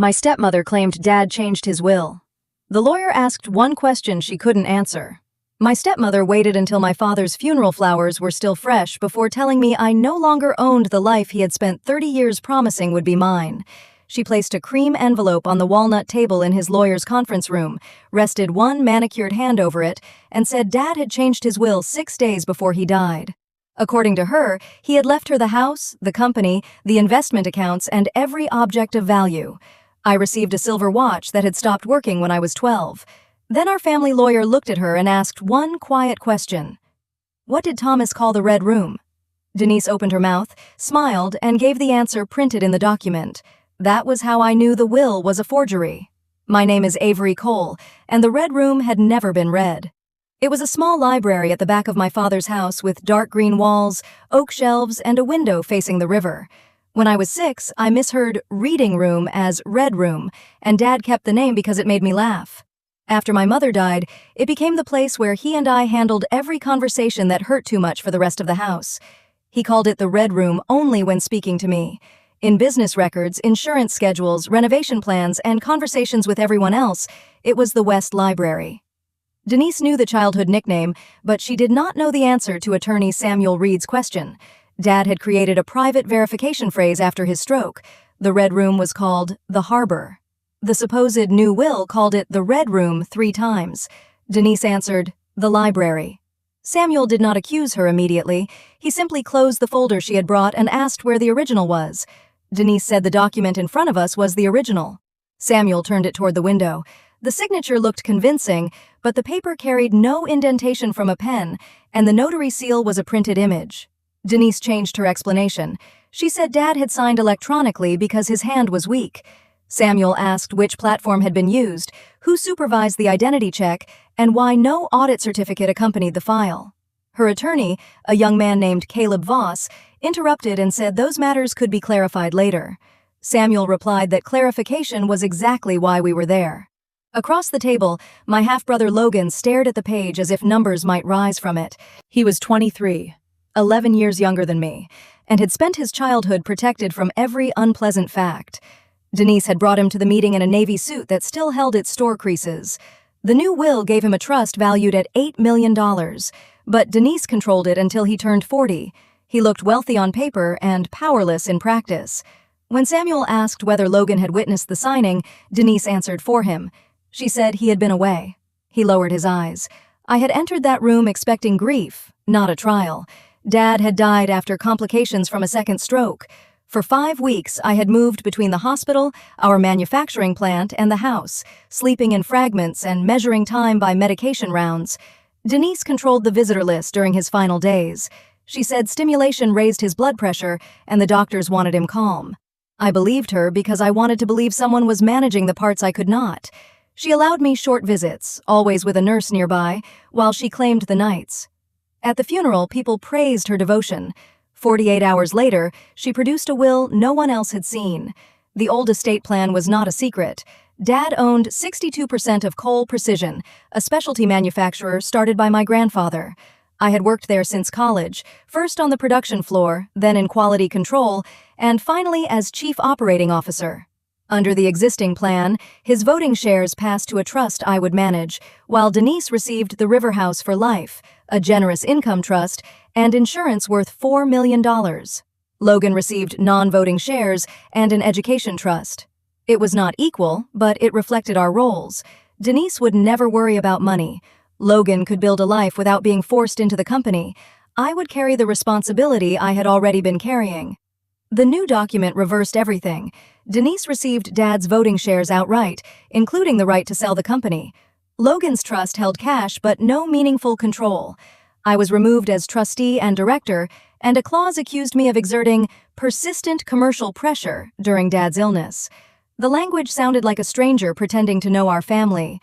My stepmother claimed Dad changed his will. The lawyer asked one question she couldn't answer. My stepmother waited until my father's funeral flowers were still fresh before telling me I no longer owned the life he had spent 30 years promising would be mine. She placed a cream envelope on the walnut table in his lawyer's conference room, rested one manicured hand over it, and said Dad had changed his will 6 days before he died. According to her, he had left her the house, the company, the investment accounts, and every object of value. I received a silver watch that had stopped working when I was 12. Then our family lawyer looked at her and asked one quiet question. What did Thomas call the Red Room? Denise opened her mouth, smiled, and gave the answer printed in the document. That was how I knew the will was a forgery. My name is Avery Cole, and the Red Room had never been read. It was a small library at the back of my father's house with dark green walls, oak shelves, and a window facing the river. When I was 6, I misheard reading room as Red Room, and Dad kept the name because it made me laugh. After my mother died, it became the place where he and I handled every conversation that hurt too much for the rest of the house. He called it the Red Room only when speaking to me. In business records, insurance schedules, renovation plans, and conversations with everyone else, it was the West Library. Denise knew the childhood nickname, but she did not know the answer to attorney Samuel Reed's question. Dad had created a private verification phrase after his stroke. The Red Room was called the Harbor. The supposed new will called it the Red Room 3 times. Denise answered, the library. Samuel did not accuse her immediately. He simply closed the folder she had brought and asked where the original was. Denise said the document in front of us was the original. Samuel turned it toward the window. The signature looked convincing, but the paper carried no indentation from a pen, and the notary seal was a printed image. Denise changed her explanation. She said Dad had signed electronically because his hand was weak. Samuel asked which platform had been used, who supervised the identity check, and why no audit certificate accompanied the file. Her attorney, a young man named Caleb Voss, interrupted and said those matters could be clarified later. Samuel replied that clarification was exactly why we were there. Across the table, my half-brother Logan stared at the page as if numbers might rise from it. He was 23, 11 years younger than me, and had spent his childhood protected from every unpleasant fact. Denise had brought him to the meeting in a navy suit that still held its store creases. The new will gave him a trust valued at $8 million, but Denise controlled it until he turned 40. He looked wealthy on paper and powerless in practice. When Samuel asked whether Logan had witnessed the signing, Denise answered for him. She said he had been away. He lowered his eyes. I had entered that room expecting grief, not a trial. Dad had died after complications from a second stroke. For 5 weeks, I had moved between the hospital, our manufacturing plant, and the house, sleeping in fragments and measuring time by medication rounds. Denise controlled the visitor list during his final days. She said stimulation raised his blood pressure and the doctors wanted him calm. I believed her because I wanted to believe someone was managing the parts I could not. She allowed me short visits, always with a nurse nearby, while she claimed the nights. At the funeral, people praised her devotion. 48 hours later, she produced a will no one else had seen. The old estate plan was not a secret. Dad owned 62% of Cole Precision, a specialty manufacturer started by my grandfather. I had worked there since college, first on the production floor, then in quality control, and finally as chief operating officer. Under the existing plan, his voting shares passed to a trust I would manage, while Denise received the River House for life, a generous income trust, and insurance worth $4 million. Logan received non-voting shares and an education trust. It was not equal, but it reflected our roles. Denise would never worry about money. Logan could build a life without being forced into the company. I would carry the responsibility I had already been carrying. The new document reversed everything. Denise received Dad's voting shares outright, including the right to sell the company. Logan's trust held cash but no meaningful control. I was removed as trustee and director, and a clause accused me of exerting persistent commercial pressure during Dad's illness. The language sounded like a stranger pretending to know our family.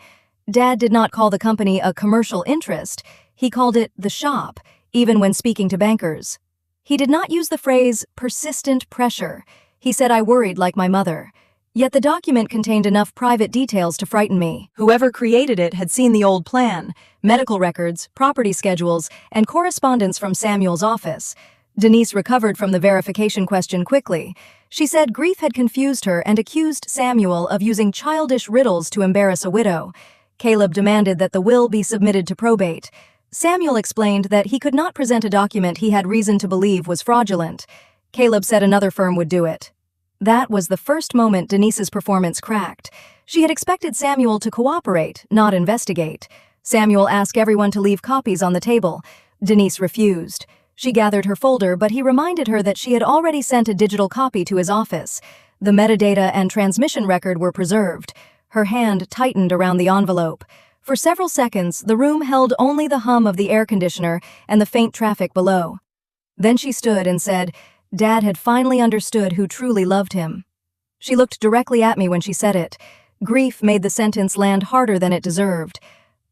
Dad did not call the company a commercial interest. He called it the shop, even when speaking to bankers. He did not use the phrase persistent pressure. He said I worried like my mother. Yet the document contained enough private details to frighten me. Whoever created it had seen the old plan, medical records, property schedules, and correspondence from Samuel's office. Denise recovered from the verification question quickly. She said grief had confused her and accused Samuel of using childish riddles to embarrass a widow. Caleb demanded that the will be submitted to probate. Samuel explained that he could not present a document he had reason to believe was fraudulent. Caleb said another firm would do it. That was the first moment Denise's performance cracked. She had expected Samuel to cooperate, not investigate. Samuel asked everyone to leave copies on the table. Denise refused. She gathered her folder, but he reminded her that she had already sent a digital copy to his office. The metadata and transmission record were preserved. Her hand tightened around the envelope. For several seconds, the room held only the hum of the air conditioner and the faint traffic below. Then she stood and said, Dad had finally understood who truly loved him. She looked directly at me when she said it. Grief made the sentence land harder than it deserved.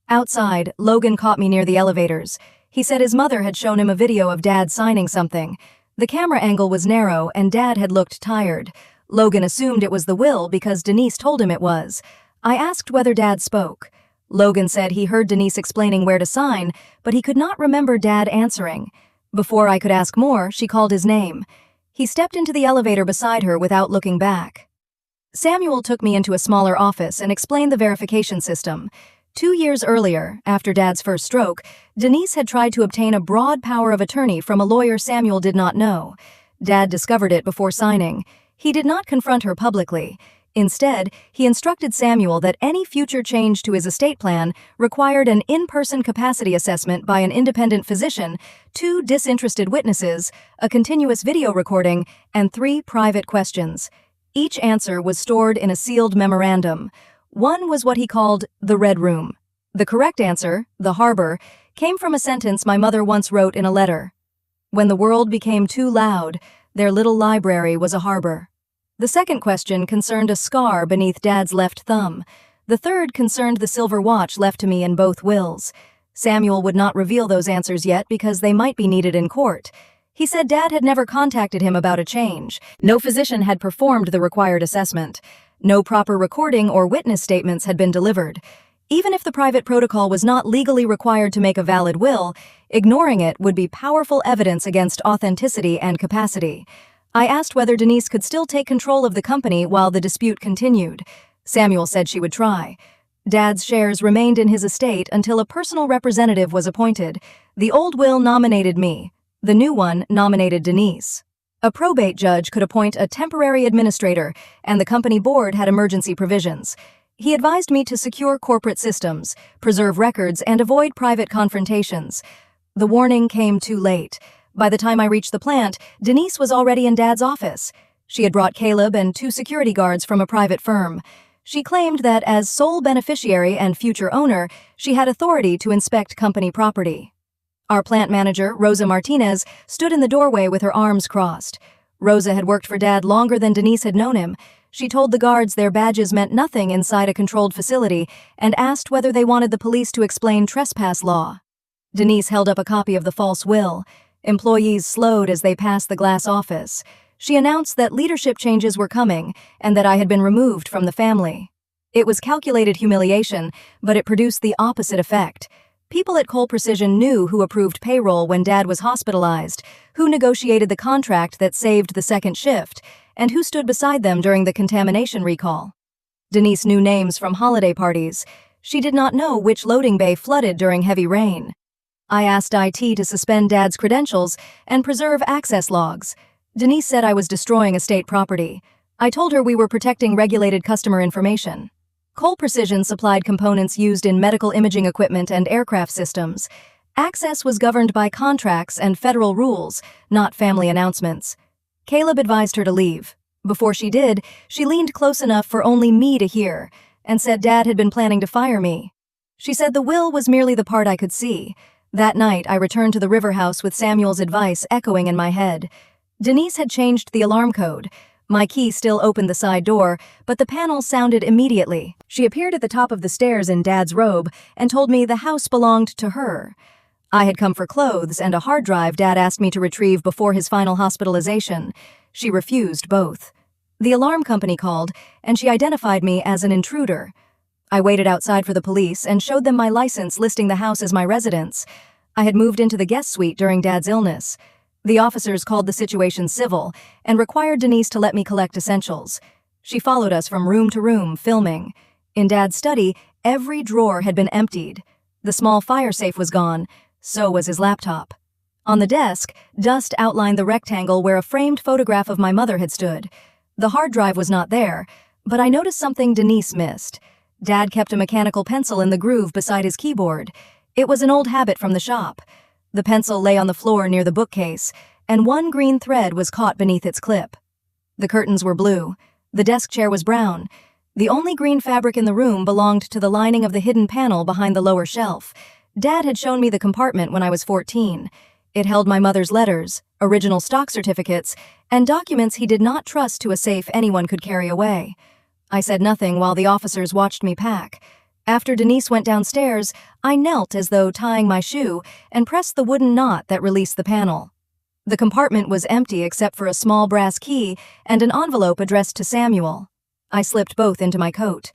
Outside, Logan caught me near the elevators. He said his mother had shown him a video of Dad signing something. The camera angle was narrow and Dad had looked tired. Logan assumed it was the will because Denise told him it was. I asked whether Dad spoke. Logan said he heard Denise explaining where to sign, but he could not remember Dad answering. Before I could ask more, she called his name. He stepped into the elevator beside her without looking back. Samuel took me into a smaller office and explained the verification system. 2 years earlier, after Dad's first stroke, Denise had tried to obtain a broad power of attorney from a lawyer Samuel did not know. Dad discovered it before signing. He did not confront her publicly. Instead, he instructed Samuel that any future change to his estate plan required an in-person capacity assessment by an independent physician, 2 disinterested witnesses, a continuous video recording, and 3 private questions. Each answer was stored in a sealed memorandum. One was what he called the Red Room. The correct answer, the harbor, came from a sentence my mother once wrote in a letter. When the world became too loud, their little library was a harbor. The second question concerned a scar beneath Dad's left thumb. The third concerned the silver watch left to me in both wills. Samuel would not reveal those answers yet because they might be needed in court. He said Dad had never contacted him about a change. No physician had performed the required assessment. No proper recording or witness statements had been delivered. Even if the private protocol was not legally required to make a valid will, ignoring it would be powerful evidence against authenticity and capacity. I asked whether Denise could still take control of the company while the dispute continued. Samuel said she would try. Dad's shares remained in his estate until a personal representative was appointed. The old will nominated me. The new one nominated Denise. A probate judge could appoint a temporary administrator, and the company board had emergency provisions. He advised me to secure corporate systems, preserve records, and avoid private confrontations. The warning came too late. By the time I reached the plant, Denise was already in Dad's office. She had brought Caleb and 2 security guards from a private firm. She claimed that as sole beneficiary and future owner, she had authority to inspect company property. Our plant manager, Rosa Martinez, stood in the doorway with her arms crossed. Rosa had worked for Dad longer than Denise had known him. She told the guards their badges meant nothing inside a controlled facility and asked whether they wanted the police to explain trespass law. Denise held up a copy of the false will. Employees slowed as they passed the glass office. She announced that leadership changes were coming and that I had been removed from the family. It was calculated humiliation, but it produced the opposite effect. People at Cole Precision knew who approved payroll when Dad was hospitalized, who negotiated the contract that saved the second shift, and who stood beside them during the contamination recall. Denise knew names from holiday parties. She did not know which loading bay flooded during heavy rain. I asked IT to suspend Dad's credentials and preserve access logs. Denise said I was destroying estate property. I told her we were protecting regulated customer information. Cole Precision supplied components used in medical imaging equipment and aircraft systems. Access was governed by contracts and federal rules, not family announcements. Caleb advised her to leave. Before she did, she leaned close enough for only me to hear and said Dad had been planning to fire me. She said the will was merely the part I could see. That night, I returned to the river house with Samuel's advice echoing in my head. Denise had changed the alarm code. My key still opened the side door, but the panel sounded immediately. She appeared at the top of the stairs in Dad's robe and told me the house belonged to her. I had come for clothes and a hard drive Dad asked me to retrieve before his final hospitalization. She refused both. The alarm company called, and she identified me as an intruder. I waited outside for the police and showed them my license listing the house as my residence. I had moved into the guest suite during Dad's illness. The officers called the situation civil and required Denise to let me collect essentials. She followed us from room to room, filming. In Dad's study, every drawer had been emptied. The small fire safe was gone, so was his laptop. On the desk, dust outlined the rectangle where a framed photograph of my mother had stood. The hard drive was not there, but I noticed something Denise missed. Dad kept a mechanical pencil in the groove beside his keyboard. It was an old habit from the shop. The pencil lay on the floor near the bookcase, and one green thread was caught beneath its clip. The curtains were blue. The desk chair was brown. The only green fabric in the room belonged to the lining of the hidden panel behind the lower shelf. Dad had shown me the compartment when I was 14. It held my mother's letters, original stock certificates, and documents he did not trust to a safe anyone could carry away. I said nothing while the officers watched me pack. After Denise went downstairs, I knelt as though tying my shoe and pressed the wooden knot that released the panel. The compartment was empty except for a small brass key and an envelope addressed to Samuel. I slipped both into my coat.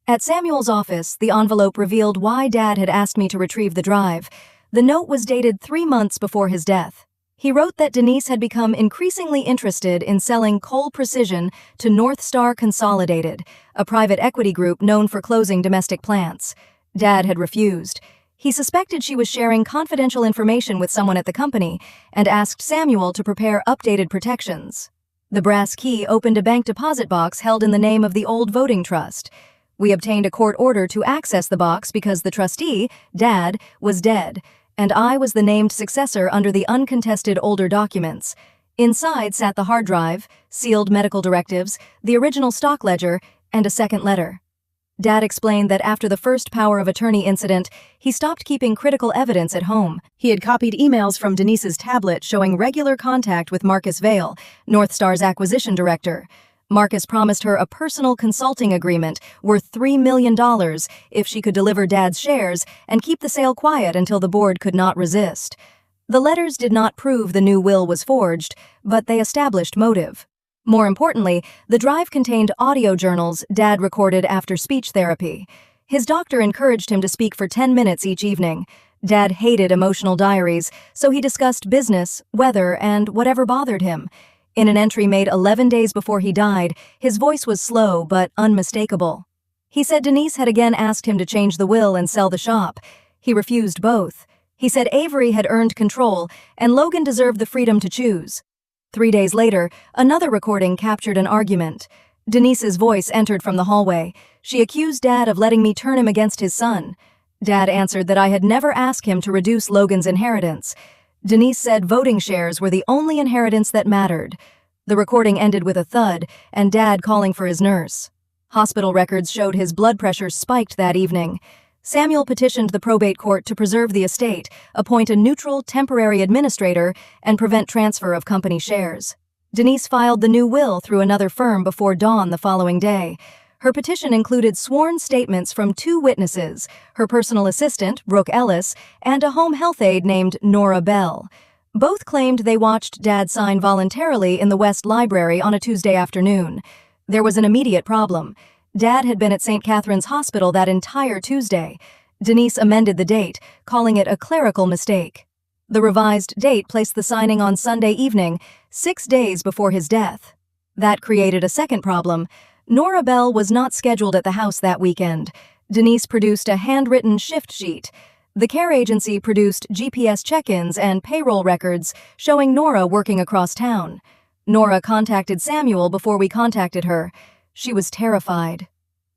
At Samuel's office, the envelope revealed why Dad had asked me to retrieve the drive. The note was dated 3 months before his death. He wrote that Denise had become increasingly interested in selling Coal Precision to North Star Consolidated, a private equity group known for closing domestic plants. Dad had refused. He suspected she was sharing confidential information with someone at the company and asked Samuel to prepare updated protections. The brass key opened a bank deposit box held in the name of the old voting trust. We obtained a court order to access the box because the trustee, Dad, was dead, and I was the named successor under the uncontested older documents. Inside sat the hard drive, sealed medical directives, the original stock ledger, and a second letter. Dad explained that after the first power of attorney incident, he stopped keeping critical evidence at home. He had copied emails from Denise's tablet showing regular contact with Marcus Vale, North Star's acquisition director. Marcus promised her a personal consulting agreement worth $3 million if she could deliver Dad's shares and keep the sale quiet until the board could not resist. The letters did not prove the new will was forged, but they established motive. More importantly, the drive contained audio journals Dad recorded after speech therapy. His doctor encouraged him to speak for 10 minutes each evening. Dad hated emotional diaries, so he discussed business, weather, and whatever bothered him. In an entry made 11 days before he died, his voice was slow but unmistakable. He said Denise had again asked him to change the will and sell the shop. He refused both. He said Avery had earned control and Logan deserved the freedom to choose. 3 days later, another recording captured an argument. Denise's voice entered from the hallway. She accused Dad of letting me turn him against his son. Dad answered that I had never asked him to reduce Logan's inheritance. Denise said voting shares were the only inheritance that mattered. The recording ended with a thud and Dad calling for his nurse. Hospital records showed his blood pressure spiked that evening. Samuel petitioned the probate court to preserve the estate, appoint a neutral, temporary administrator, and prevent transfer of company shares. Denise filed the new will through another firm before dawn the following day. Her petition included sworn statements from 2 witnesses, her personal assistant, Brooke Ellis, and a home health aide named Nora Bell. Both claimed they watched Dad sign voluntarily in the West Library on a Tuesday afternoon. There was an immediate problem. Dad had been at St. Catherine's Hospital that entire Tuesday. Denise amended the date, calling it a clerical mistake. The revised date placed the signing on Sunday evening, 6 days before his death. That created a second problem. Nora Bell was not scheduled at the house that weekend. Denise produced a handwritten shift sheet. The care agency produced GPS check-ins and payroll records showing Nora working across town. Nora contacted Samuel before we contacted her. She was terrified.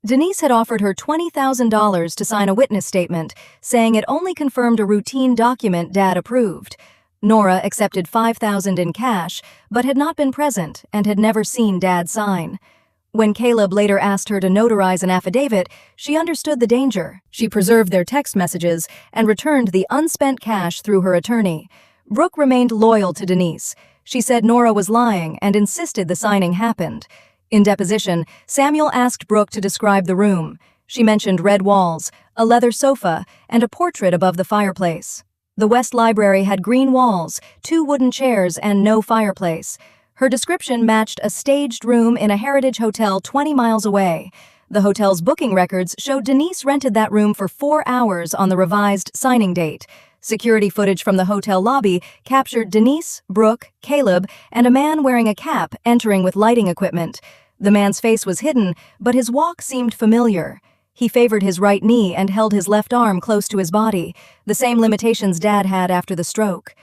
Denise had offered her $20,000 to sign a witness statement, saying it only confirmed a routine document Dad approved. Nora accepted $5,000 in cash, but had not been present and had never seen Dad sign. When Caleb later asked her to notarize an affidavit, she understood the danger. She preserved their text messages and returned the unspent cash through her attorney. Brooke remained loyal to Denise. She said Nora was lying and insisted the signing happened. In deposition, Samuel asked Brooke to describe the room. She mentioned red walls, a leather sofa, and a portrait above the fireplace. The West Library had green walls, 2 wooden chairs, and no fireplace. Her description matched a staged room in a heritage hotel 20 miles away. The hotel's booking records showed Denise rented that room for 4 hours on the revised signing date. Security footage from the hotel lobby captured Denise, Brooke, Caleb, and a man wearing a cap entering with lighting equipment. The man's face was hidden, but his walk seemed familiar. He favored his right knee and held his left arm close to his body, the same limitations Dad had after the stroke.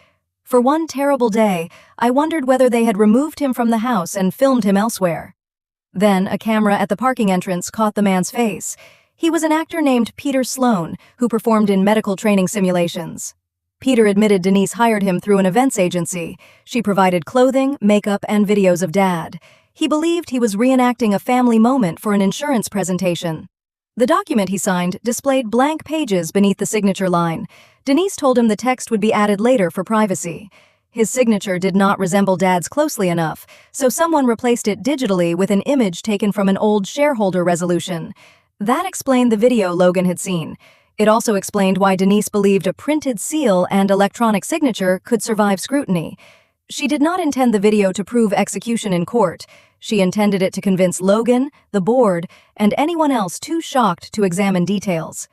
For one terrible day, I wondered whether they had removed him from the house and filmed him elsewhere. Then, a camera at the parking entrance caught the man's face. He was an actor named Peter Sloan, who performed in medical training simulations. Peter admitted Denise hired him through an events agency. She provided clothing, makeup, and videos of Dad. He believed he was reenacting a family moment for an insurance presentation. The document he signed displayed blank pages beneath the signature line. Denise told him the text would be added later for privacy. His signature did not resemble Dad's closely enough, so someone replaced it digitally with an image taken from an old shareholder resolution. That explained the video Logan had seen. It also explained why Denise believed a printed seal and electronic signature could survive scrutiny. She did not intend the video to prove execution in court. She intended it to convince Logan, the board, and anyone else too shocked to examine details.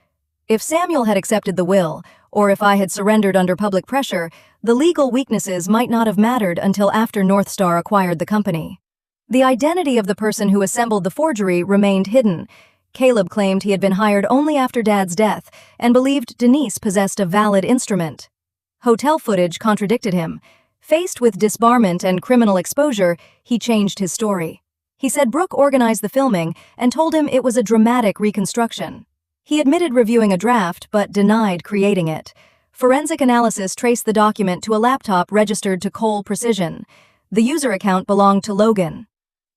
If Samuel had accepted the will, or if I had surrendered under public pressure, the legal weaknesses might not have mattered until after North Star acquired the company. The identity of the person who assembled the forgery remained hidden. Caleb claimed he had been hired only after Dad's death and believed Denise possessed a valid instrument. Hotel footage contradicted him. Faced with disbarment and criminal exposure, he changed his story. He said Brooke organized the filming and told him it was a dramatic reconstruction. He admitted reviewing a draft but denied creating it. Forensic analysis traced the document to a laptop registered to Cole Precision. The user account belonged to Logan.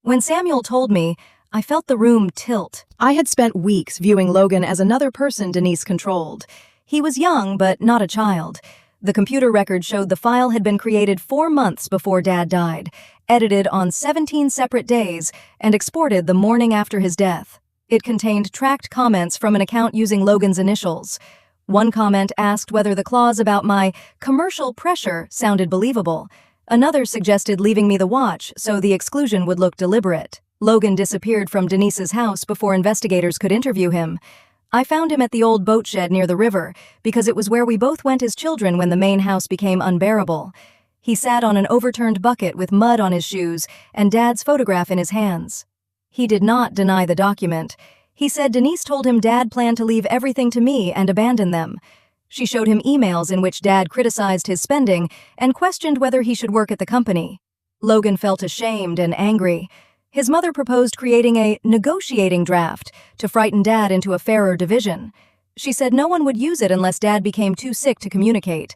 When Samuel told me, I felt the room tilt. I had spent weeks viewing Logan as another person Denise controlled. He was young, but not a child. The computer record showed the file had been created 4 months before Dad died, edited on 17 separate days, and exported the morning after his death. It contained tracked comments from an account using Logan's initials. One comment asked whether the clause about my commercial pressure sounded believable. Another suggested leaving me the watch so the exclusion would look deliberate. Logan disappeared from Denise's house before investigators could interview him. I found him at the old boat shed near the river because it was where we both went as children when the main house became unbearable. He sat on an overturned bucket with mud on his shoes and Dad's photograph in his hands. He did not deny the document. He said Denise told him Dad planned to leave everything to me and abandon them. She showed him emails in which Dad criticized his spending and questioned whether he should work at the company. Logan felt ashamed and angry. His mother proposed creating a negotiating draft to frighten Dad into a fairer division. She said no one would use it unless Dad became too sick to communicate.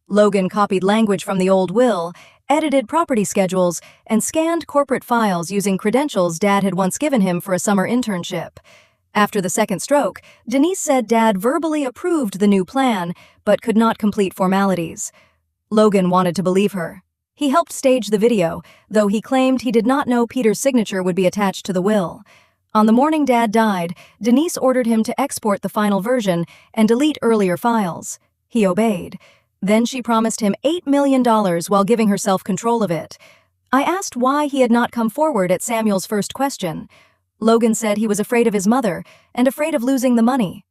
Logan copied language from the old will, edited property schedules, and scanned corporate files using credentials Dad had once given him for a summer internship. After the second stroke, Denise said Dad verbally approved the new plan, but could not complete formalities. Logan wanted to believe her. He helped stage the video, though he claimed he did not know Peter's signature would be attached to the will. On the morning Dad died, Denise ordered him to export the final version and delete earlier files. He obeyed. Then she promised him $8 million while giving herself control of it. I asked why he had not come forward at Samuel's first question. Logan said he was afraid of his mother and afraid of losing the money.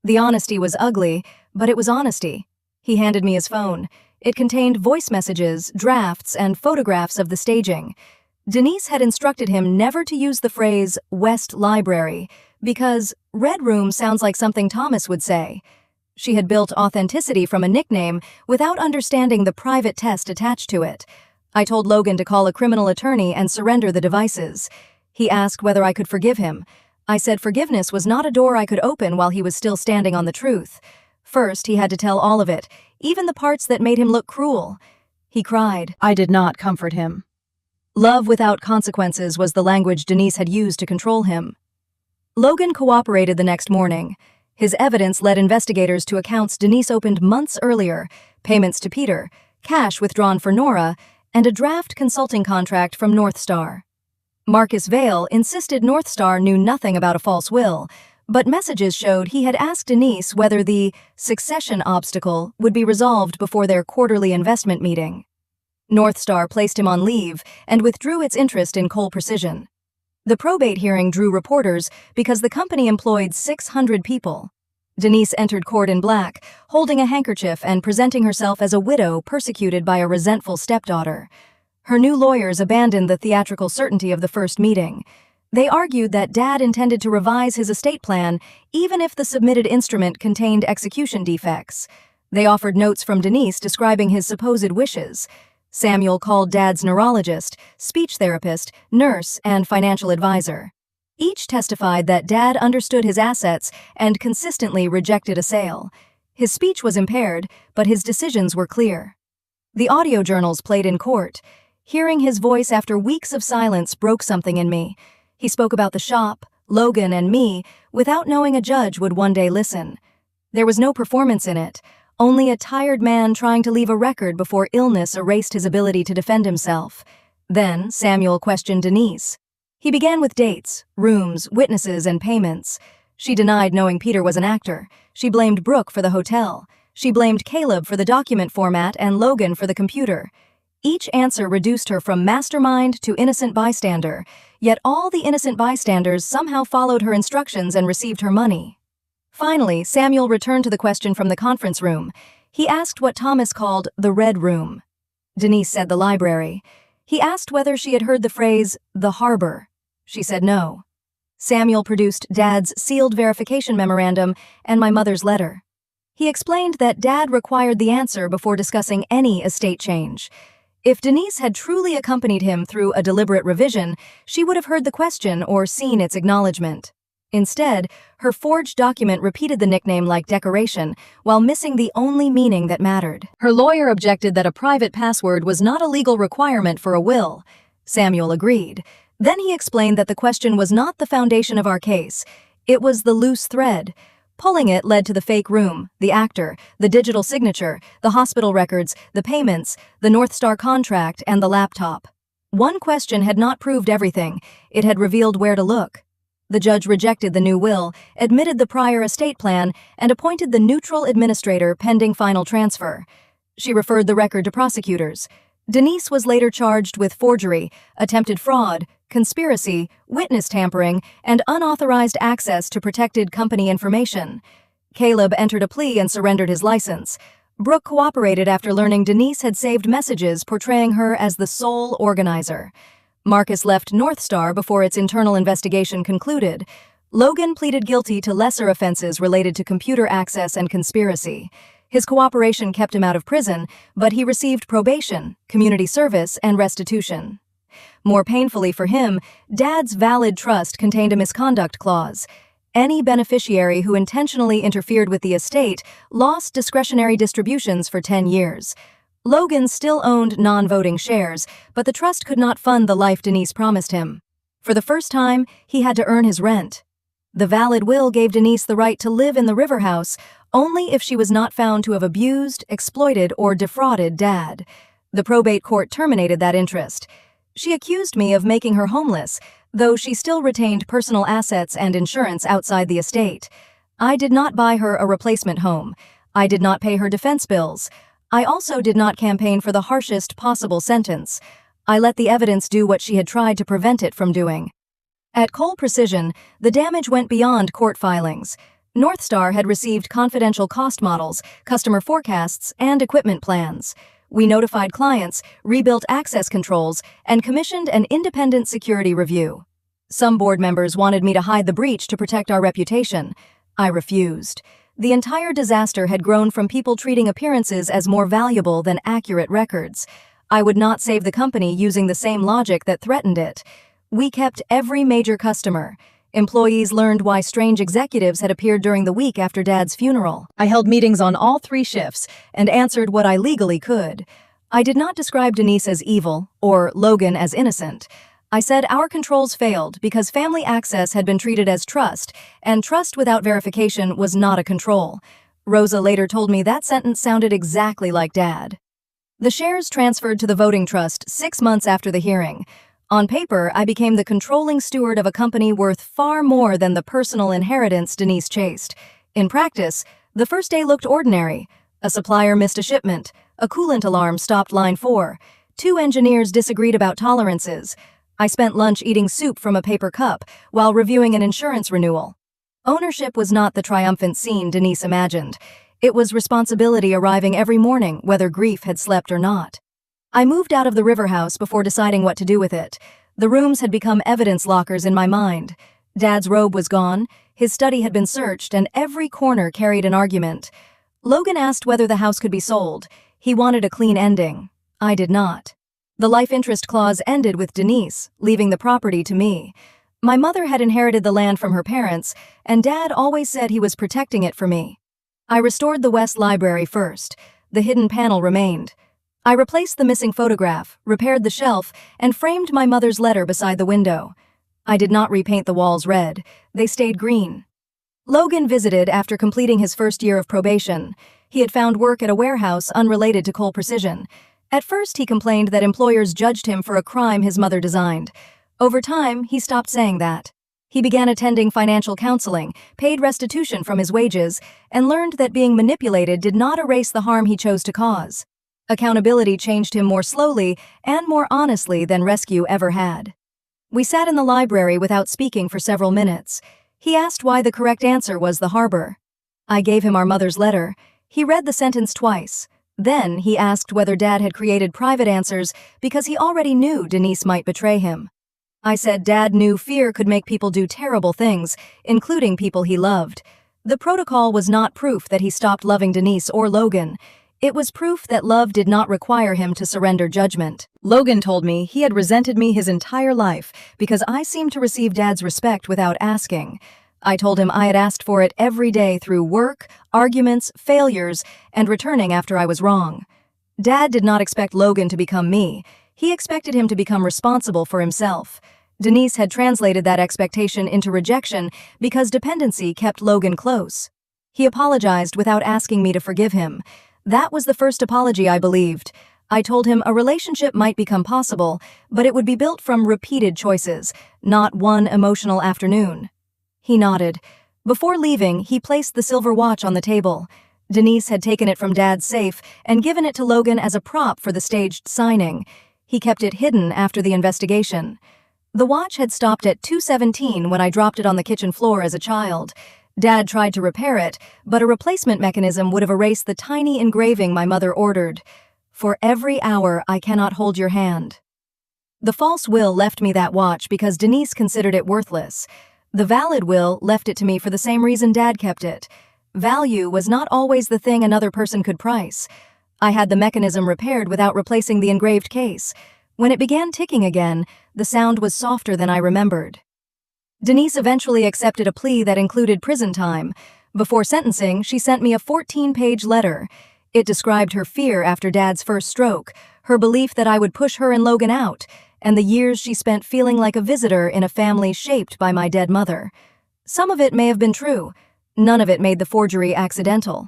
The honesty was ugly, but it was honesty. He handed me his phone. It contained voice messages, drafts, and photographs of the staging. Denise had instructed him never to use the phrase West Library because Red Room sounds like something Thomas would say. She had built authenticity from a nickname without understanding the private test attached to it. I told Logan to call a criminal attorney and surrender the devices. He asked whether I could forgive him. I said forgiveness was not a door I could open while he was still standing on the truth. First, he had to tell all of it, even the parts that made him look cruel. He cried. I did not comfort him. Love without consequences was the language Denise had used to control him. Logan cooperated the next morning. His evidence led investigators to accounts Denise opened months earlier, payments to Peter, cash withdrawn for Nora, and a draft consulting contract from North Star. Marcus Vale insisted North Star knew nothing about a false will, but messages showed he had asked Denise whether the succession obstacle would be resolved before their quarterly investment meeting. North Star placed him on leave and withdrew its interest in Cole Precision. The probate hearing drew reporters because the company employed 600 people. Denise entered court in black, holding a handkerchief and presenting herself as a widow persecuted by a resentful stepdaughter. Her new lawyers abandoned the theatrical certainty of the first meeting. They argued that Dad intended to revise his estate plan even if the submitted instrument contained execution defects. They offered notes from Denise describing his supposed wishes. Samuel called Dad's neurologist, speech therapist, nurse, and financial advisor. Each testified that Dad understood his assets and consistently rejected a sale. His speech was impaired, but his decisions were clear. The audio journals played in court. Hearing his voice after weeks of silence broke something in me. He spoke about the shop, Logan, and me, without knowing a judge would one day listen. There was no performance in it, only a tired man trying to leave a record before illness erased his ability to defend himself. Then Samuel questioned Denise. He began with dates, rooms, witnesses, and payments. She denied knowing Peter was an actor. She blamed Brooke for the hotel. She blamed Caleb for the document format and Logan for the computer. Each answer reduced her from mastermind to innocent bystander, yet all the innocent bystanders somehow followed her instructions and received her money. Finally, Samuel returned to the question from the conference room. He asked what Thomas called the Red Room. Denise said the library. He asked whether she had heard the phrase, the harbor. She said no. Samuel produced Dad's sealed verification memorandum and my mother's letter. He explained that Dad required the answer before discussing any estate change. If Denise had truly accompanied him through a deliberate revision, she would have heard the question or seen its acknowledgement. Instead, her forged document repeated the nickname like decoration, while missing the only meaning that mattered. Her lawyer objected that a private password was not a legal requirement for a will. Samuel agreed. Then he explained that the question was not the foundation of our case. It was the loose thread. Pulling it led to the fake room, the actor, the digital signature, the hospital records, the payments, the North Star contract, and the laptop. One question had not proved everything. It had revealed where to look. The judge rejected the new will, admitted the prior estate plan, and appointed the neutral administrator pending final transfer. She referred the record to prosecutors. Denise was later charged with forgery, attempted fraud, conspiracy, witness tampering, and unauthorized access to protected company information. Caleb entered a plea and surrendered his license. Brooke cooperated after learning Denise had saved messages portraying her as the sole organizer. Marcus left North Star before its internal investigation concluded. Logan pleaded guilty to lesser offenses related to computer access and conspiracy. His cooperation kept him out of prison, but he received probation, community service, and restitution. More painfully for him, Dad's valid trust contained a misconduct clause. Any beneficiary who intentionally interfered with the estate lost discretionary distributions for 10 years. Logan still owned non-voting shares, but the trust could not fund the life Denise promised him. For the first time, he had to earn his rent. The valid will gave Denise the right to live in the River House only if she was not found to have abused, exploited, or defrauded Dad. The probate court terminated that interest. She accused me of making her homeless, though she still retained personal assets and insurance outside the estate. I did not buy her a replacement home. I did not pay her defense bills. I also did not campaign for the harshest possible sentence. I let the evidence do what she had tried to prevent it from doing. At Cole Precision, the damage went beyond court filings. North Star had received confidential cost models, customer forecasts, and equipment plans. We notified clients, rebuilt access controls, and commissioned an independent security review. Some board members wanted me to hide the breach to protect our reputation. I refused. The entire disaster had grown from people treating appearances as more valuable than accurate records. I would not save the company using the same logic that threatened it. We kept every major customer. Employees learned why strange executives had appeared during the week after Dad's funeral. I held meetings on all 3 shifts and answered what I legally could. I did not describe Denise as evil or Logan as innocent. I said our controls failed because family access had been treated as trust, and trust without verification was not a control. Rosa later told me that sentence sounded exactly like Dad. The shares transferred to the voting trust 6 months after the hearing. On paper, I became the controlling steward of a company worth far more than the personal inheritance Denise chased. In practice, the first day looked ordinary. A supplier missed a shipment. A coolant alarm stopped line 4. 2 engineers disagreed about tolerances. I spent lunch eating soup from a paper cup while reviewing an insurance renewal. Ownership was not the triumphant scene Denise imagined. It was responsibility arriving every morning, whether grief had slept or not. I moved out of the river house before deciding what to do with it. The rooms had become evidence lockers in my mind. Dad's robe was gone, his study had been searched, and every corner carried an argument. Logan asked whether the house could be sold. He wanted a clean ending. I did not. The life interest clause ended with Denise, leaving the property to me. My mother had inherited the land from her parents, and Dad always said he was protecting it for me. I restored the West Library first. The hidden panel remained. I replaced the missing photograph, repaired the shelf, and framed my mother's letter beside the window. I did not repaint the walls red. They stayed green. Logan visited after completing his first year of probation. He had found work at a warehouse unrelated to Coal Precision. At first, he complained that employers judged him for a crime his mother designed. Over time, he stopped saying that. He began attending financial counseling, paid restitution from his wages, and learned that being manipulated did not erase the harm he chose to cause. Accountability changed him more slowly and more honestly than rescue ever had. We sat in the library without speaking for several minutes. He asked why the correct answer was the harbor. I gave him our mother's letter. He read the sentence twice. Then he asked whether Dad had created private answers because he already knew Denise might betray him. I said Dad knew fear could make people do terrible things, including people he loved. The protocol was not proof that he stopped loving Denise or Logan. It was proof that love did not require him to surrender judgment. Logan told me he had resented me his entire life because I seemed to receive Dad's respect without asking. I told him I had asked for it every day through work, arguments, failures, and returning after I was wrong. Dad did not expect Logan to become me. He expected him to become responsible for himself. Denise had translated that expectation into rejection because dependency kept Logan close. He apologized without asking me to forgive him. That was the first apology I believed. I told him a relationship might become possible, but it would be built from repeated choices, not one emotional afternoon. He nodded. Before leaving, he placed the silver watch on the table. Denise had taken it from Dad's safe and given it to Logan as a prop for the staged signing. He kept it hidden after the investigation. The watch had stopped at 2:17 when I dropped it on the kitchen floor as a child. Dad tried to repair it, but a replacement mechanism would have erased the tiny engraving my mother ordered. For every hour, I cannot hold your hand. The false will left me that watch because Denise considered it worthless. The valid will left it to me for the same reason Dad kept it. Value was not always the thing another person could price. I had the mechanism repaired without replacing the engraved case. When it began ticking again, the sound was softer than I remembered. Denise eventually accepted a plea that included prison time. Before sentencing, she sent me a 14-page letter. It described her fear after Dad's first stroke, her belief that I would push her and Logan out, and the years she spent feeling like a visitor in a family shaped by my dead mother. Some of it may have been true. None of it made the forgery accidental.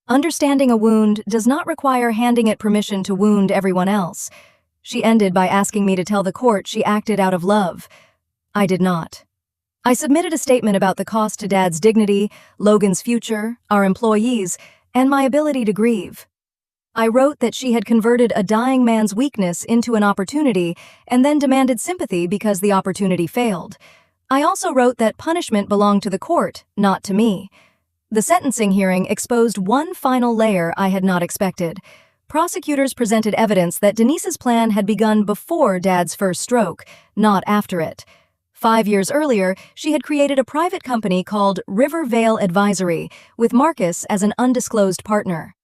Understanding a wound does not require handing it permission to wound everyone else. She ended by asking me to tell the court she acted out of love. I did not. I submitted a statement about the cost to Dad's dignity, Logan's future, our employees, and my ability to grieve. I wrote that she had converted a dying man's weakness into an opportunity and then demanded sympathy because the opportunity failed. I also wrote that punishment belonged to the court, not to me. The sentencing hearing exposed one final layer I had not expected. Prosecutors presented evidence that Denise's plan had begun before Dad's first stroke, not after it. 5 years earlier, she had created a private company called River Vale Advisory, with Marcus as an undisclosed partner.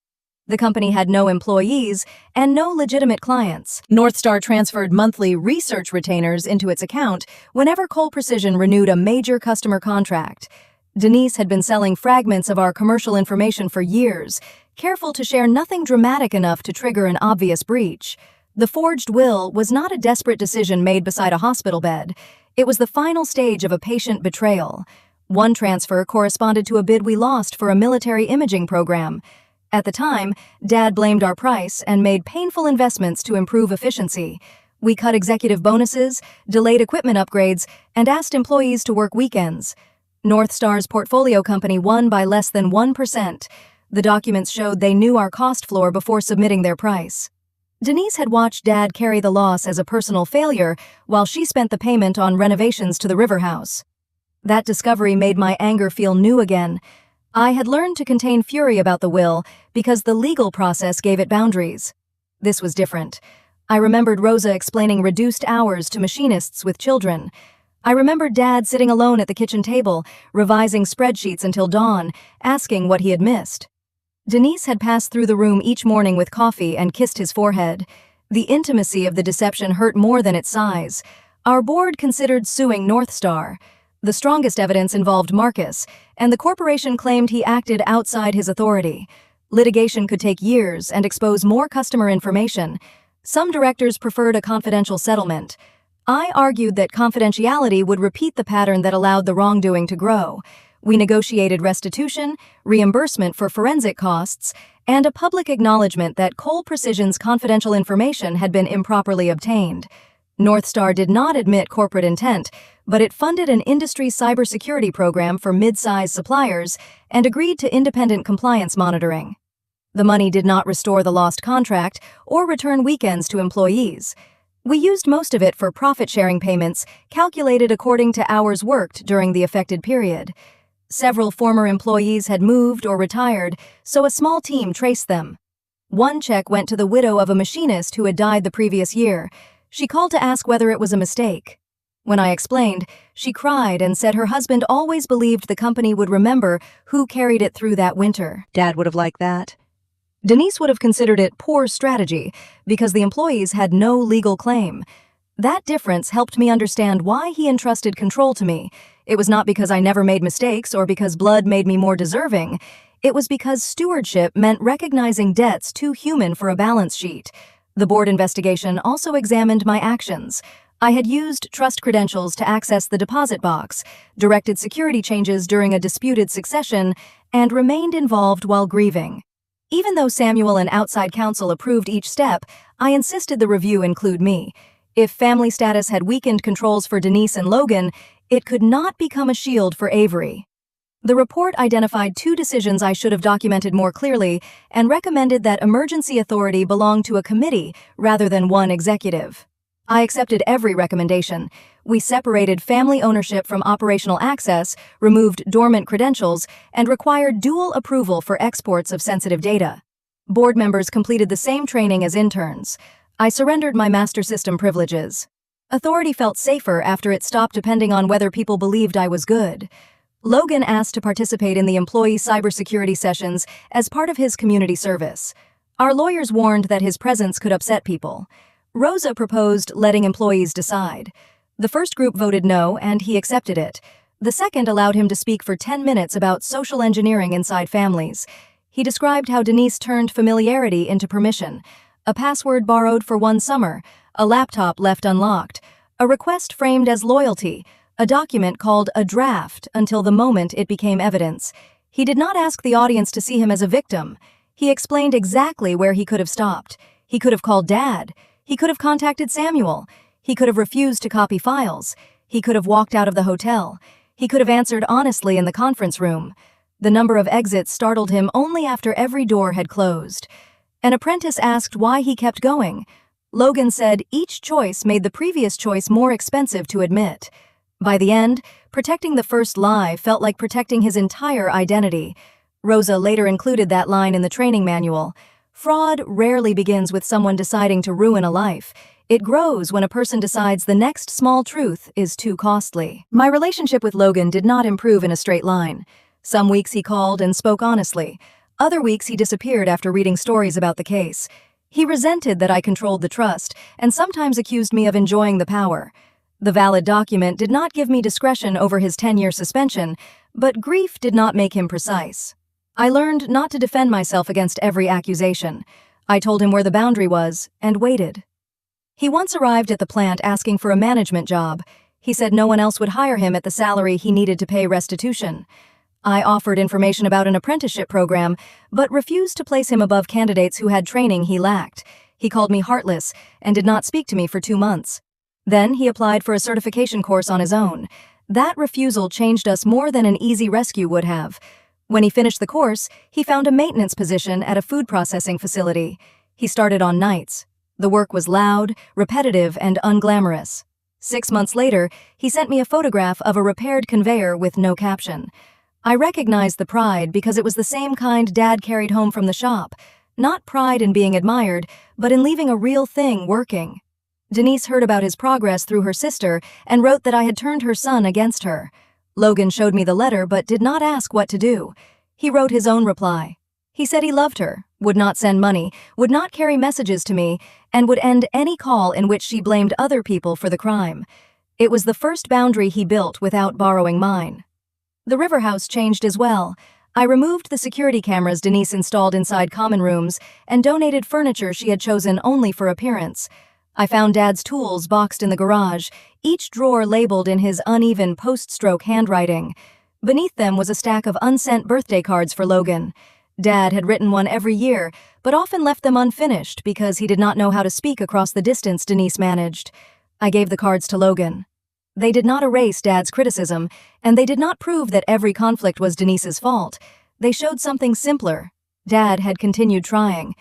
The company had no employees and no legitimate clients. Northstar transferred monthly research retainers into its account whenever Coal Precision renewed a major customer contract. Denise had been selling fragments of our commercial information for years, careful to share nothing dramatic enough to trigger an obvious breach. The forged will was not a desperate decision made beside a hospital bed. It was the final stage of a patient betrayal. One transfer corresponded to a bid we lost for a military imaging program. At the time, Dad blamed our price and made painful investments to improve efficiency. We cut executive bonuses, delayed equipment upgrades, and asked employees to work weekends. Northstar's portfolio company won by less than 1%. The documents showed they knew our cost floor before submitting their price. Denise had watched Dad carry the loss as a personal failure while she spent the payment on renovations to the river house. That discovery made my anger feel new again. I had learned to contain fury about the will because the legal process gave it boundaries. This was different. I remembered Rosa explaining reduced hours to machinists with children. I remembered Dad sitting alone at the kitchen table, revising spreadsheets until dawn, asking what he had missed. Denise had passed through the room each morning with coffee and kissed his forehead. The intimacy of the deception hurt more than its size. Our board considered suing North Star. The strongest evidence involved Marcus, and the corporation claimed he acted outside his authority. Litigation could take years and expose more customer information. Some directors preferred a confidential settlement. I argued that confidentiality would repeat the pattern that allowed the wrongdoing to grow. We negotiated restitution, reimbursement for forensic costs, and a public acknowledgement that Cole Precision's confidential information had been improperly obtained. North Star did not admit corporate intent, but it funded an industry cybersecurity program for mid-size suppliers and agreed to independent compliance monitoring. The money did not restore the lost contract or return weekends to employees. We used most of it for profit-sharing payments calculated according to hours worked during the affected period. Several former employees had moved or retired, so a small team traced them. One check went to the widow of a machinist who had died the previous year. She called to ask whether it was a mistake. When I explained, she cried and said her husband always believed the company would remember who carried it through that winter. Dad would have liked that. Denise would have considered it poor strategy because the employees had no legal claim. That difference helped me understand why he entrusted control to me. It was not because I never made mistakes or because blood made me more deserving. It was because stewardship meant recognizing debts too human for a balance sheet. The board investigation also examined my actions. I had used trust credentials to access the deposit box, directed security changes during a disputed succession, and remained involved while grieving. Even though Samuel and outside counsel approved each step, I insisted the review include me. If family status had weakened controls for Denise and Logan, it could not become a shield for Avery. The report identified 2 decisions I should have documented more clearly and recommended that emergency authority belong to a committee rather than one executive. I accepted every recommendation. We separated family ownership from operational access, removed dormant credentials, and required dual approval for exports of sensitive data. Board members completed the same training as interns. I surrendered my master system privileges. Authority felt safer after it stopped depending on whether people believed I was good. Logan asked to participate in the employee cybersecurity sessions as part of his community service. Our lawyers warned that his presence could upset people. Rosa proposed letting employees decide. The first group voted no, and he accepted it. The second allowed him to speak for 10 minutes about social engineering inside families. He described how Denise turned familiarity into permission, a password borrowed for one summer, a laptop left unlocked, a request framed as loyalty, a document called a draft until the moment it became evidence. He did not ask the audience to see him as a victim. He explained exactly where he could have stopped. He could have called Dad. He could have contacted Samuel. He could have refused to copy files. He could have walked out of the hotel. He could have answered honestly in the conference room. The number of exits startled him only after every door had closed. An apprentice asked why he kept going. Logan said each choice made the previous choice more expensive to admit. By the end, protecting the first lie felt like protecting his entire identity. Rosa later included that line in the training manual. Fraud rarely begins with someone deciding to ruin a life. It grows when a person decides the next small truth is too costly. My relationship with Logan did not improve in a straight line. Some weeks he called and spoke honestly. Other weeks he disappeared after reading stories about the case. He resented that I controlled the trust and sometimes accused me of enjoying the power. The valid document did not give me discretion over his 10-year suspension, but grief did not make him precise. I learned not to defend myself against every accusation. I told him where the boundary was and waited. He once arrived at the plant asking for a management job. He said no one else would hire him at the salary he needed to pay restitution. I offered information about an apprenticeship program, but refused to place him above candidates who had training he lacked. He called me heartless and did not speak to me for 2 months. Then he applied for a certification course on his own. That refusal changed us more than an easy rescue would have. When he finished the course, he found a maintenance position at a food processing facility. He started on nights. The work was loud, repetitive, and unglamorous. 6 months later, he sent me a photograph of a repaired conveyor with no caption. I recognized the pride because it was the same kind Dad carried home from the shop. Not pride in being admired, but in leaving a real thing working. Denise heard about his progress through her sister and wrote that I had turned her son against her. Logan showed me the letter but did not ask what to do. He wrote his own reply. He said he loved her, would not send money, would not carry messages to me, and would end any call in which she blamed other people for the crime. It was the first boundary he built without borrowing mine. The River House changed as well. I removed the security cameras Denise installed inside common rooms and donated furniture she had chosen only for appearance. I found Dad's tools boxed in the garage, each drawer labeled in his uneven post-stroke handwriting. Beneath them was a stack of unsent birthday cards for Logan. Dad had written one every year, but often left them unfinished because he did not know how to speak across the distance Denise managed. I gave the cards to Logan. They did not erase Dad's criticism, and they did not prove that every conflict was Denise's fault. They showed something simpler. Dad had continued trying.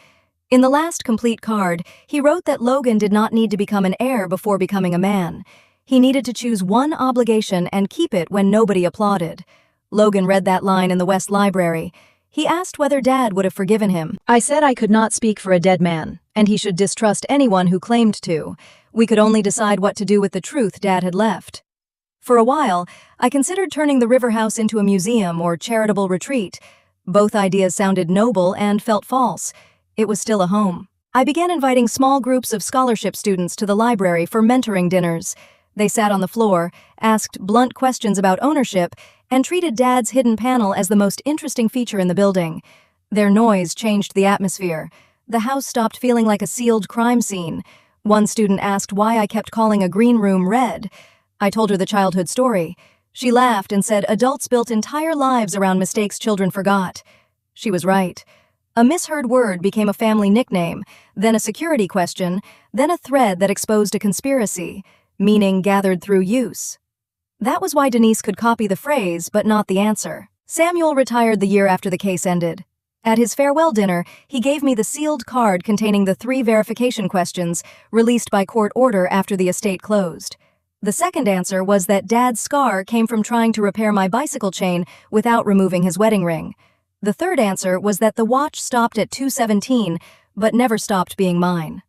In the last complete card, he wrote that Logan did not need to become an heir before becoming a man. He needed to choose one obligation and keep it when nobody applauded. Logan read that line in the West Library. He asked whether Dad would have forgiven him. I said I could not speak for a dead man, and he should distrust anyone who claimed to. We could only decide what to do with the truth Dad had left. For a while, I considered turning the River House into a museum or charitable retreat. Both ideas sounded noble and felt false. It was still a home. I began inviting small groups of scholarship students to the library for mentoring dinners. They sat on the floor, asked blunt questions about ownership, and treated Dad's hidden panel as the most interesting feature in the building. Their noise changed the atmosphere. The house stopped feeling like a sealed crime scene. One student asked why I kept calling a green room red. I told her the childhood story. She laughed and said adults built entire lives around mistakes children forgot. She was right. A misheard word became a family nickname, then a security question, then a thread that exposed a conspiracy, meaning gathered through use. That was why Denise could copy the phrase, but not the answer. Samuel retired the year after the case ended. At his farewell dinner, he gave me the sealed card containing the 3 verification questions released by court order after the estate closed. The second answer was that Dad's scar came from trying to repair my bicycle chain without removing his wedding ring. The third answer was that the watch stopped at 2:17, but never stopped being mine.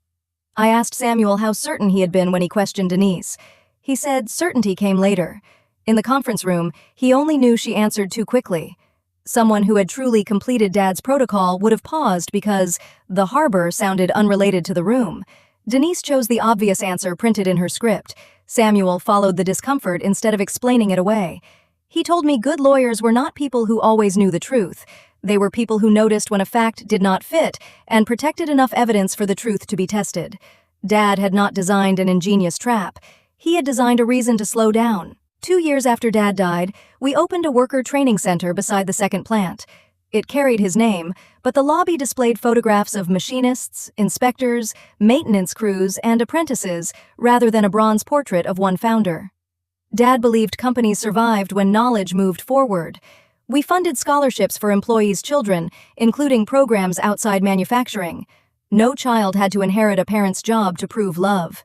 I asked Samuel how certain he had been when he questioned Denise. He said certainty came later. In the conference room, he only knew she answered too quickly. Someone who had truly completed Dad's protocol would have paused because the harbor sounded unrelated to the room. Denise chose the obvious answer printed in her script. Samuel followed the discomfort instead of explaining it away. He told me good lawyers were not people who always knew the truth. They were people who noticed when a fact did not fit and protected enough evidence for the truth to be tested. Dad had not designed an ingenious trap. He had designed a reason to slow down. 2 years after Dad died, we opened a worker training center beside the second plant. It carried his name, but the lobby displayed photographs of machinists, inspectors, maintenance crews, and apprentices rather than a bronze portrait of one founder. Dad believed companies survived when knowledge moved forward. We funded scholarships for employees' children, including programs outside manufacturing. No child had to inherit a parent's job to prove love.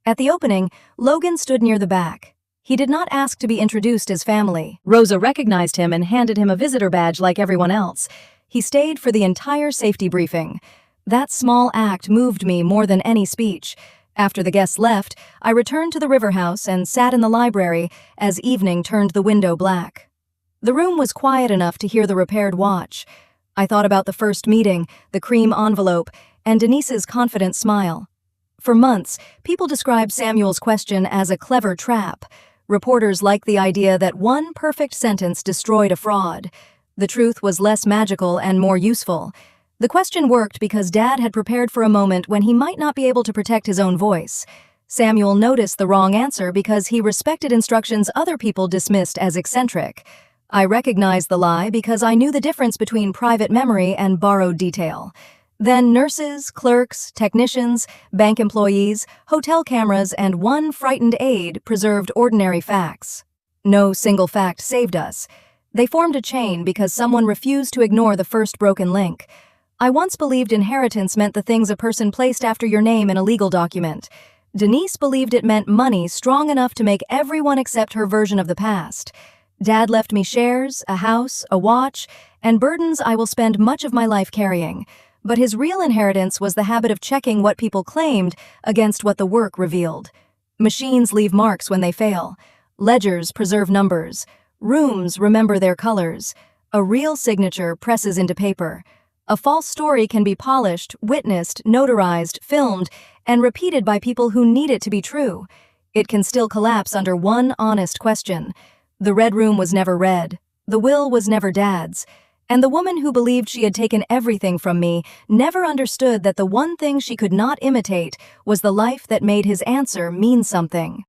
At the opening, Logan stood near the back. He did not ask to be introduced as family. Rosa recognized him and handed him a visitor badge like everyone else. He stayed for the entire safety briefing. That small act moved me more than any speech. After the guests left, I returned to the River House and sat in the library as evening turned the window black. The room was quiet enough to hear the repaired watch. I thought about the first meeting, the cream envelope, and Denise's confident smile. For months, people described Samuel's question as a clever trap. Reporters liked the idea that one perfect sentence destroyed a fraud. The truth was less magical and more useful. The question worked because Dad had prepared for a moment when he might not be able to protect his own voice. Samuel noticed the wrong answer because he respected instructions other people dismissed as eccentric. I recognized the lie because I knew the difference between private memory and borrowed detail. Then nurses, clerks, technicians, bank employees, hotel cameras, and one frightened aide preserved ordinary facts. No single fact saved us. They formed a chain because someone refused to ignore the first broken link. I once believed inheritance meant the things a person placed after your name in a legal document. Denise believed it meant money strong enough to make everyone accept her version of the past. Dad left me shares, a house, a watch, and burdens I will spend much of my life carrying. But his real inheritance was the habit of checking what people claimed against what the work revealed. Machines leave marks when they fail. Ledgers preserve numbers. Rooms remember their colors. A real signature presses into paper. A false story can be polished, witnessed, notarized, filmed, and repeated by people who need it to be true. It can still collapse under one honest question. The red room was never red. The will was never Dad's. And the woman who believed she had taken everything from me never understood that the one thing she could not imitate was the life that made his answer mean something.